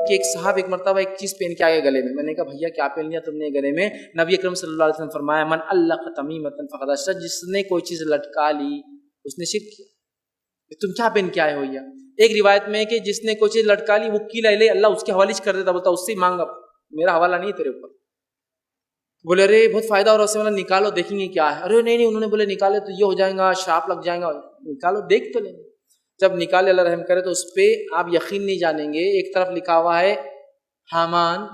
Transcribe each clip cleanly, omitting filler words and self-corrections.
کہ ایک صاحب ایک مرتبہ ایک چیز پہن کے آ گئے گلے میں. میں نے کہا بھیا کیا پہن لیا تم نے گلے میں؟ نبی اکرم صلی اللہ علیہ وسلم فرمایا من علق تمیمۃ فقد اشرک, جس نے کوئی چیز لٹکا لی اس نے شرک کیا. تم کیا پہن کے آئے ہو؟ یا ایک روایت میں کہ جس نے کوئی چیز لٹکا لی وکیل لے اللہ اس کے حوالے کر دیتا, بولتا اس سے ہی مانگا, میرا حوالہ نہیں تیرے اوپر. بولے ارے بہت فائدہ ہو رہا ہے, نکالو دیکھیں گے کیا ہے. ارے نہیں انہوں نے بولے نکالے تو یہ ہو جائے گا, شاپ لگ جائے گا. نکالو دیکھ تو لیں گے. جب نکالے اللہ رحم کرے تو اس پہ آپ یقین نہیں جانیں گے, ایک طرف لکھا ہوا ہے حامان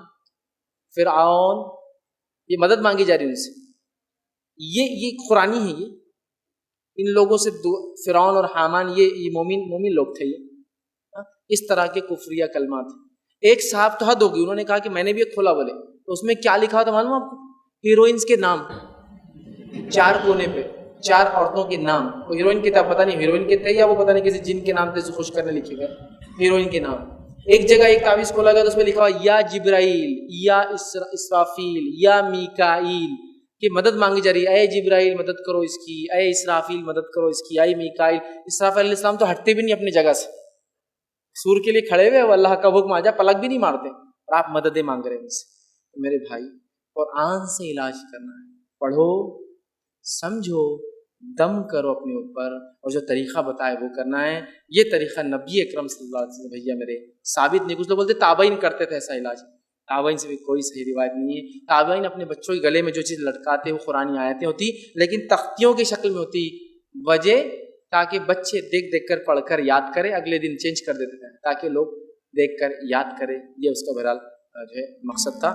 فرعون, یہ مدد مانگی جا رہی ان سے. یہ قرآنی ہے. یہ ان لوگوں سے فرعون اور حامان یہ مومن لوگ تھے. یہ اس طرح کے کفریہ کلمات ہیں. ایک صاحب تو حد ہوگی, انہوں نے کہا کہ میں نے بھی ایک کھولا, بولے تو اس میں کیا لکھا تھا معلوم آپ کو؟ ہیروئنس کے نام 4 کونے پہ 4 عورتوں کے نام. وہ ہیروئن کے تھا, پتہ نہیں ہیروئن کے تھے یا وہ پتہ نہیں کسی جن کے نام تھے خوش کرنے لکھے گئے ہیروئن کے نام. ایک جگہ ایک تعویذ کھولا گیا تو اس میں لکھا ہوا یا جبرائیل یا اسرافیل یا میکائیل کی مدد مانگی جا رہی ہے. اے جبرائیل مدد کرو اس کی, اے اسرافیل مدد کرو اس کی, اے میکائیل. اسرافیل علیہ السلام تو ہٹتے بھی نہیں اپنی جگہ سے, سور کے لیے کھڑے ہوئے, وہ اللہ کا حکم آ جائے پلک بھی نہیں مارتے, اور آپ مددیں مانگ رہے ہیں ان سے. میرے بھائی قرآن سے علاج کرنا ہے, پڑھو سمجھو دم کرو اپنے اوپر, اور جو طریقہ بتائے وہ کرنا ہے. یہ طریقہ نبی اکرم صلی اللہ علیہ وسلم بھیا میرے ثابت نہیں. کچھ لوگ بولتے تابعین کرتے تھے ایسا علاج, تابعین سے بھی کوئی صحیح روایت نہیں ہے. تابعین اپنے بچوں کے گلے میں جو چیز لٹکاتے وہ قرآنی آیتیں ہوتی, لیکن تختیوں کی شکل میں ہوتی. وجہ تاکہ بچے دیکھ دیکھ کر پڑھ کر یاد کرے, اگلے دن چینج کر دیتے تھے تاکہ لوگ دیکھ کر یاد کرے. یہ اس کا بہرحال جو ہے مقصد تھا.